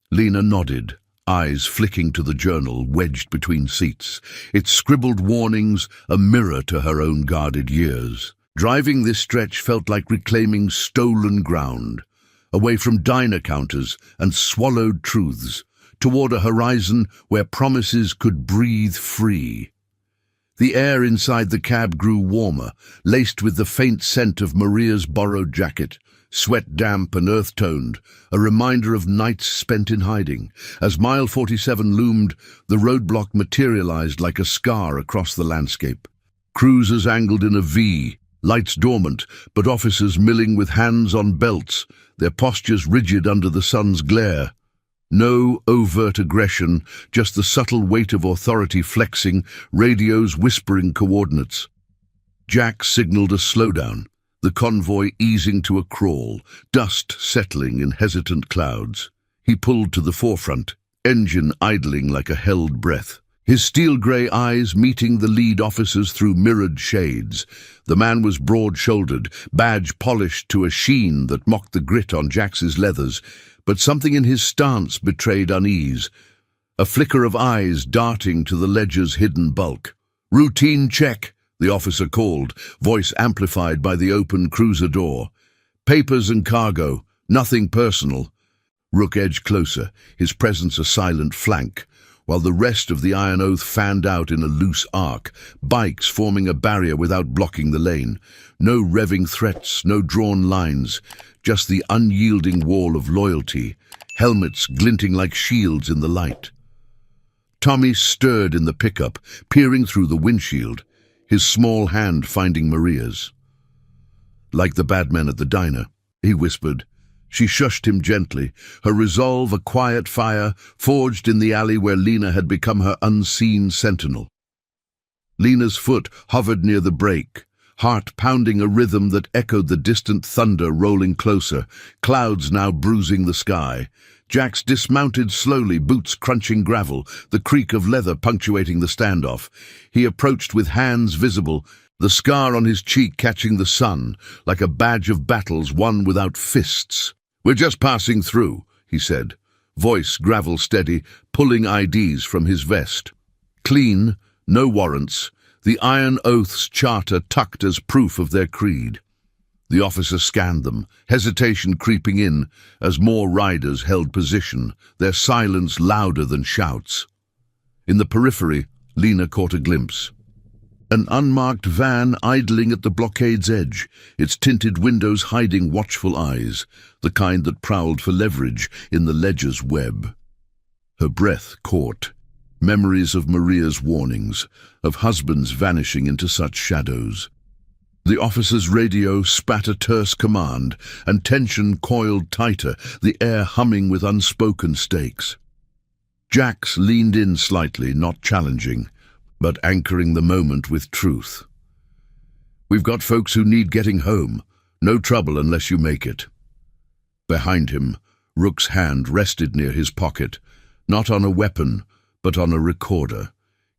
Lena nodded, eyes flicking to the journal wedged between seats, its scribbled warnings a mirror to her own guarded years. Driving this stretch felt like reclaiming stolen ground, away from diner counters and swallowed truths, toward a horizon where promises could breathe free. The air inside the cab grew warmer, laced with the faint scent of Maria's borrowed jacket, sweat damp and earth-toned, a reminder of nights spent in hiding. As mile 47 loomed, the roadblock materialized like a scar across the landscape. Cruisers angled in a V, lights dormant, but officers milling with hands on belts, their postures rigid under the sun's glare. No overt aggression, just the subtle weight of authority flexing, radios whispering coordinates. Jack signaled a slowdown, the convoy easing to a crawl, dust settling in hesitant clouds. He pulled to the forefront, engine idling like a held breath, his steel-grey eyes meeting the lead officers through mirrored shades. The man was broad-shouldered, badge polished to a sheen that mocked the grit on Jax's leathers, but something in his stance betrayed unease, a flicker of eyes darting to the ledger's hidden bulk. "Routine check," the officer called, voice amplified by the open cruiser door. "Papers and cargo, nothing personal." Rook edged closer, his presence a silent flank. while the rest of the Iron Oath fanned out in a loose arc, bikes forming a barrier without blocking the lane. No revving threats, no drawn lines, just the unyielding wall of loyalty, helmets glinting like shields in the light. Tommy stirred in the pickup, peering through the windshield, his small hand finding Maria's. "Like the bad men at the diner," he whispered. She shushed him gently, her resolve a quiet fire forged in the alley where Lena had become her unseen sentinel. Lena's foot hovered near the brake, heart pounding a rhythm that echoed the distant thunder rolling closer, clouds now bruising the sky. Jax dismounted slowly, boots crunching gravel, the creak of leather punctuating the standoff. He approached with hands visible, the scar on his cheek catching the sun, like a badge of battles won without fists. "We're just passing through," he said, voice gravel steady, pulling IDs from his vest. Clean, no warrants, the Iron Oath's charter tucked as proof of their creed. The officer scanned them, hesitation creeping in as more riders held position, their silence louder than shouts. In the periphery, Lena caught a glimpse. An unmarked van idling at the blockade's edge, its tinted windows hiding watchful eyes, the kind that prowled for leverage in the ledger's web. Her breath caught. Memories of Maria's warnings, of husbands vanishing into such shadows. The officer's radio spat a terse command, and tension coiled tighter, the air humming with unspoken stakes. Jax leaned in slightly, not challenging, but anchoring the moment with truth. "We've got folks who need getting home. No trouble unless you make it." Behind him, Rook's hand rested near his pocket, not on a weapon, but on a recorder,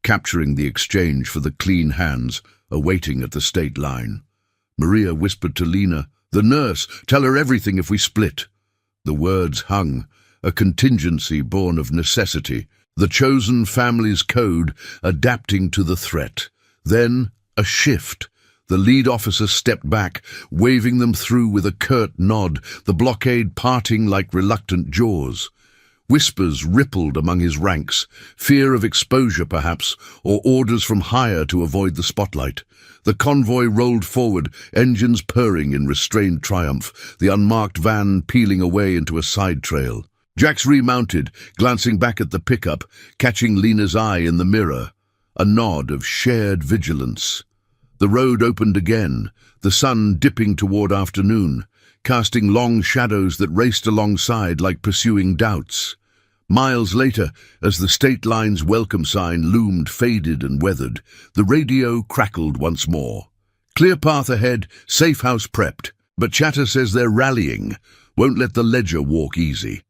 capturing the exchange for the clean hands awaiting at the state line. Maria whispered to Lena, "The nurse, tell her everything if we split." The words hung, a contingency born of necessity, the chosen family's code adapting to the threat. Then, a shift. The lead officer stepped back, waving them through with a curt nod, the blockade parting like reluctant jaws. Whispers rippled among his ranks, fear of exposure perhaps, or orders from higher to avoid the spotlight. The convoy rolled forward, engines purring in restrained triumph, the unmarked van peeling away into a side trail. Jax remounted, glancing back at the pickup, catching Lena's eye in the mirror. A nod of shared vigilance. The road opened again, the sun dipping toward afternoon, casting long shadows that raced alongside like pursuing doubts. Miles later, as the state line's welcome sign loomed faded and weathered, the radio crackled once more. "Clear path ahead, safe house prepped, but chatter says they're rallying. Won't let the ledger walk easy."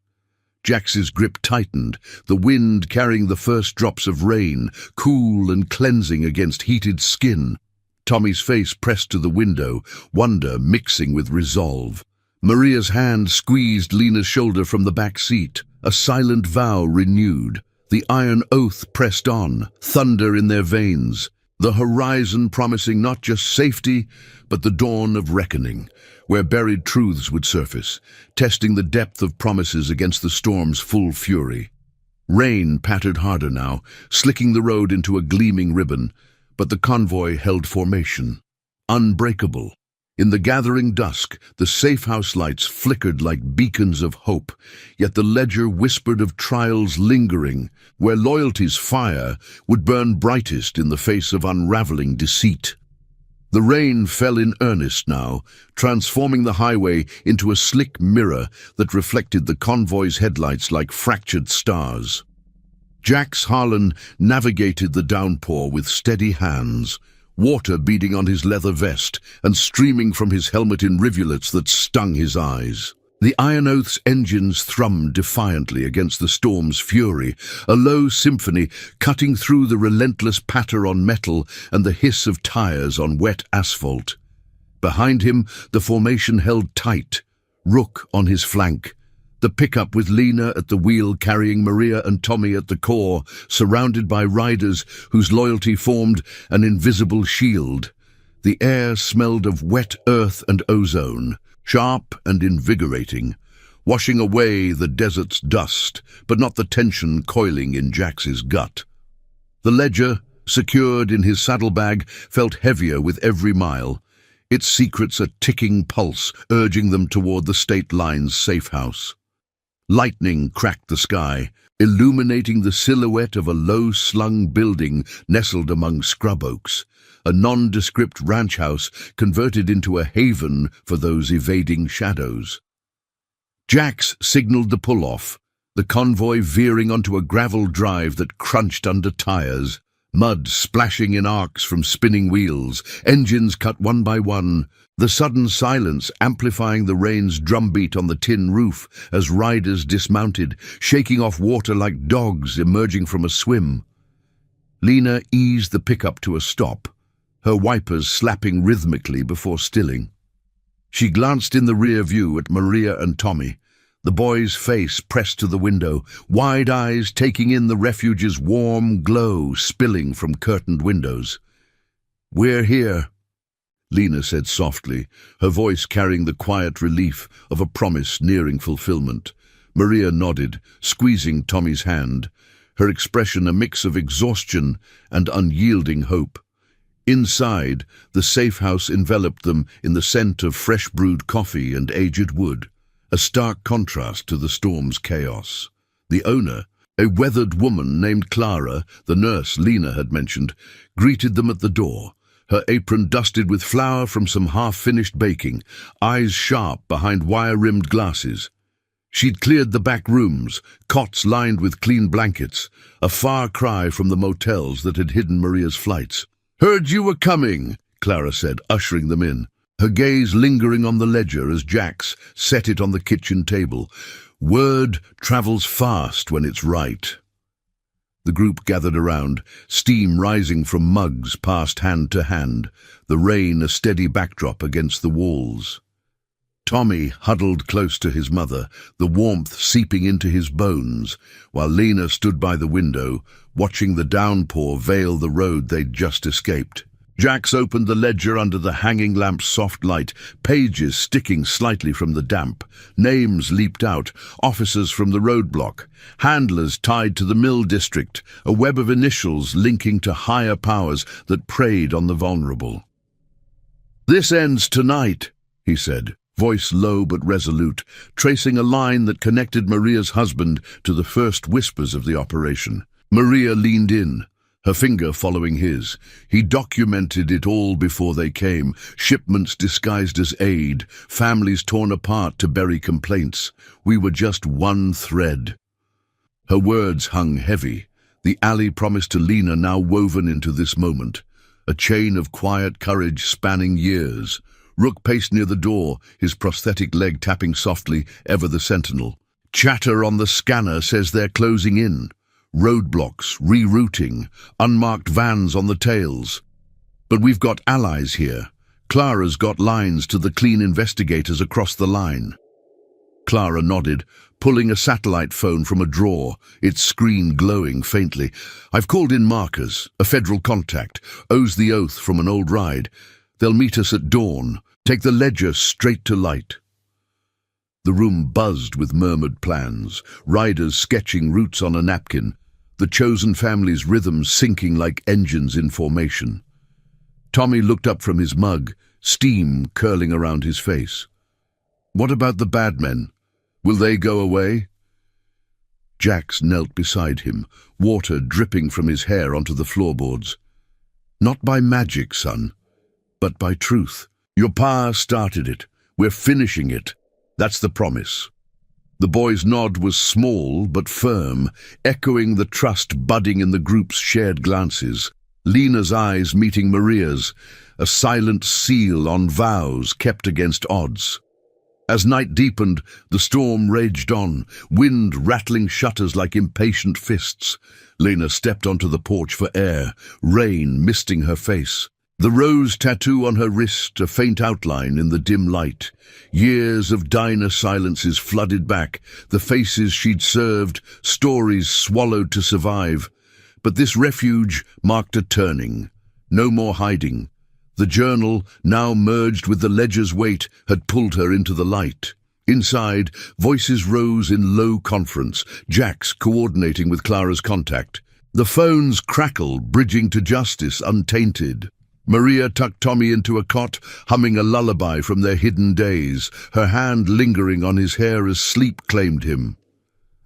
Jax's grip tightened, the wind carrying the first drops of rain, cool and cleansing against heated skin. Tommy's face pressed to the window, wonder mixing with resolve. Maria's hand squeezed Lena's shoulder from the back seat, a silent vow renewed. The Iron Oath pressed on, thunder in their veins, the horizon promising not just safety, but the dawn of reckoning, where buried truths would surface, testing the depth of promises against the storm's full fury. Rain pattered harder now, slicking the road into a gleaming ribbon, but the convoy held formation. Unbreakable. In the gathering dusk, the safe house lights flickered like beacons of hope, yet the ledger whispered of trials lingering, where loyalty's fire would burn brightest in the face of unraveling deceit. The rain fell in earnest now, transforming the highway into a slick mirror that reflected the convoy's headlights like fractured stars. Jax Harlan navigated the downpour with steady hands, water beading on his leather vest and streaming from his helmet in rivulets that stung his eyes. The Iron Oath's engines thrummed defiantly against the storm's fury, a low symphony cutting through the relentless patter on metal and the hiss of tires on wet asphalt. Behind him, the formation held tight, Rook on his flank, the pickup with Lena at the wheel carrying Maria and Tommy at the core, surrounded by riders whose loyalty formed an invisible shield. The air smelled of wet earth and ozone, sharp and invigorating, washing away the desert's dust, but not the tension coiling in Jax's gut. The ledger, secured in his saddlebag, felt heavier with every mile, its secrets a ticking pulse urging them toward the state line's safe house. Lightning cracked the sky, illuminating the silhouette of a low-slung building nestled among scrub oaks, a nondescript ranch house converted into a haven for those evading shadows. Jax signaled the pull-off, the convoy veering onto a gravel drive that crunched under tires, mud splashing in arcs from spinning wheels, engines cut one by one, the sudden silence amplifying the rain's drumbeat on the tin roof as riders dismounted, shaking off water like dogs emerging from a swim. Lena eased the pickup to a stop, her wipers slapping rhythmically before stilling. She glanced in the rear view at Maria and Tommy, the boy's face pressed to the window, wide eyes taking in the refuge's warm glow spilling from curtained windows. "We're here," Lena said softly, her voice carrying the quiet relief of a promise nearing fulfillment. Maria nodded, squeezing Tommy's hand, her expression a mix of exhaustion and unyielding hope. Inside, the safe house enveloped them in the scent of fresh-brewed coffee and aged wood, a stark contrast to the storm's chaos. The owner, a weathered woman named Clara, the nurse Lena had mentioned, greeted them at the door, her apron dusted with flour from some half-finished baking, eyes sharp behind wire-rimmed glasses. She'd cleared the back rooms, cots lined with clean blankets, a far cry from the motels that had hidden Maria's flights. "Heard you were coming," Clara said, ushering them in, her gaze lingering on the ledger as Jax set it on the kitchen table. Word travels fast when it's right. The group gathered around, steam rising from mugs passed hand to hand, the rain a steady backdrop against the walls. Tommy huddled close to his mother, the warmth seeping into his bones, while Lena stood by the window, watching the downpour veil the road they'd just escaped. Jax opened the ledger under the hanging lamp's soft light, pages sticking slightly from the damp. Names leaped out, officers from the roadblock, handlers tied to the mill district, a web of initials linking to higher powers that preyed on the vulnerable. "This ends tonight," he said, voice low but resolute, tracing a line that connected Maria's husband to the first whispers of the operation. Maria leaned in, her finger following his. He documented it all before they came, shipments disguised as aid, families torn apart to bury complaints. We were just one thread. Her words hung heavy, the alley promised to Lena now woven into this moment, a chain of quiet courage spanning years. Rook paced near the door, his prosthetic leg tapping softly, ever the sentinel. "Chatter on the scanner says they're closing in. Roadblocks, rerouting, unmarked vans on the tails. But we've got allies here. Clara's got lines to the clean investigators across the line." Clara nodded, pulling a satellite phone from a drawer, its screen glowing faintly. "I've called in markers. A federal contact. Owes the oath from an old ride. They'll meet us at dawn. Take the ledger straight to light." The room buzzed with murmured plans, riders sketching routes on a napkin, the chosen family's rhythms syncing like engines in formation. Tommy looked up from his mug, steam curling around his face. "What about the bad men? Will they go away?" Jax knelt beside him, water dripping from his hair onto the floorboards. "Not by magic, son, but by truth. Your pa started it. We're finishing it. That's the promise." The boy's nod was small but firm, echoing the trust budding in the group's shared glances. Lena's eyes meeting Maria's, a silent seal on vows kept against odds. As night deepened, the storm raged on, wind rattling shutters like impatient fists. Lena stepped onto the porch for air, rain misting her face. The rose tattoo on her wrist, a faint outline in the dim light. Years of diner silences flooded back, the faces she'd served, stories swallowed to survive. But this refuge marked a turning. No more hiding. The journal, now merged with the ledger's weight, had pulled her into the light. Inside, voices rose in low conference, Jax coordinating with Clara's contact. The phones crackled, bridging to justice untainted. Maria tucked Tommy into a cot, humming a lullaby from their hidden days, her hand lingering on his hair as sleep claimed him.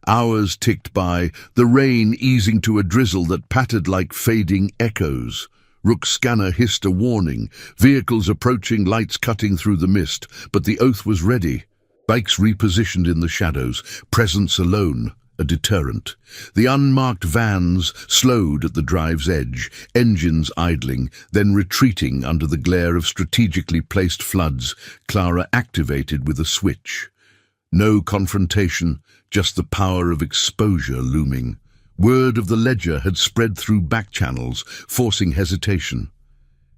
Hours ticked by, the rain easing to a drizzle that pattered like fading echoes. Rook's scanner hissed a warning, vehicles approaching, lights cutting through the mist, but the oath was ready. Bikes repositioned in the shadows, presence alone, a deterrent. The unmarked vans slowed at the drive's edge, engines idling, then retreating under the glare of strategically placed floods, Clara activated with a switch. No confrontation, just the power of exposure looming. Word of the ledger had spread through back channels, forcing hesitation.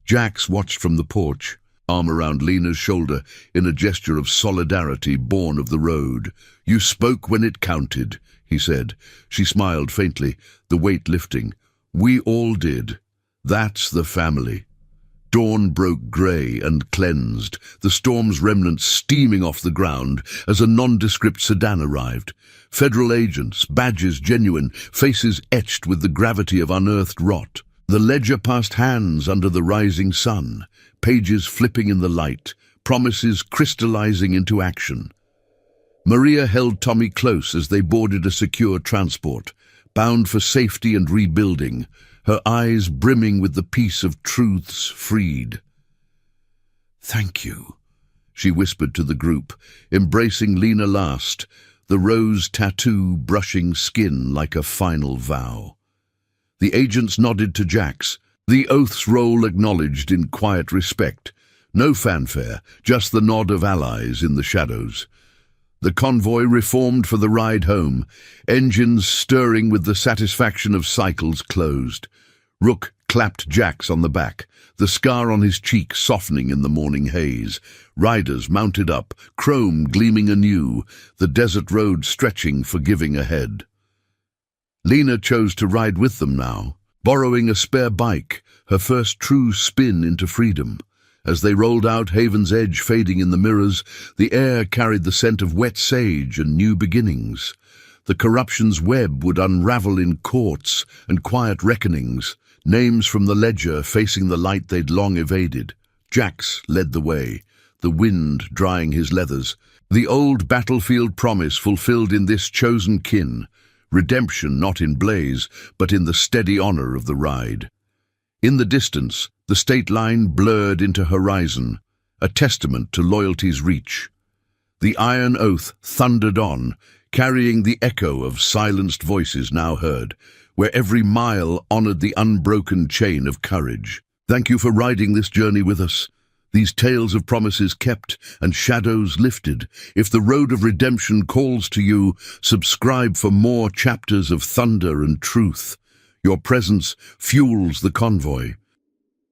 Jax watched from the porch, arm around Lena's shoulder in a gesture of solidarity born of the road. "You spoke when it counted," he said. She smiled faintly, the weight lifting. "We all did. That's the family." Dawn broke grey and cleansed, the storm's remnants steaming off the ground as a nondescript sedan arrived. Federal agents, badges genuine, faces etched with the gravity of unearthed rot. The ledger passed hands under the rising sun, pages flipping in the light, promises crystallizing into action. Maria held Tommy close as they boarded a secure transport, bound for safety and rebuilding, her eyes brimming with the peace of truths freed. "Thank you," she whispered to the group, embracing Lena last, the rose tattoo brushing skin like a final vow. The agents nodded to Jax, the oath's role acknowledged in quiet respect. No fanfare, just the nod of allies in the shadows. The convoy reformed for the ride home, engines stirring with the satisfaction of cycles closed. Rook clapped Jax on the back, the scar on his cheek softening in the morning haze. Riders mounted up, chrome gleaming anew, the desert road stretching forgiving ahead. Lena chose to ride with them now, borrowing a spare bike, her first true spin into freedom. As they rolled out, Haven's Edge fading in the mirrors, the air carried the scent of wet sage and new beginnings. The corruption's web would unravel in courts and quiet reckonings, names from the ledger facing the light they'd long evaded. Jax led the way, the wind drying his leathers, the old battlefield promise fulfilled in this chosen kin, redemption not in blaze, but in the steady honor of the ride. In the distance, the state line blurred into horizon, a testament to loyalty's reach. The iron oath thundered on, carrying the echo of silenced voices now heard, where every mile honored the unbroken chain of courage. Thank you for riding this journey with us. These tales of promises kept and shadows lifted. If the road of redemption calls to you, subscribe for more chapters of thunder and truth. Your presence fuels the convoy.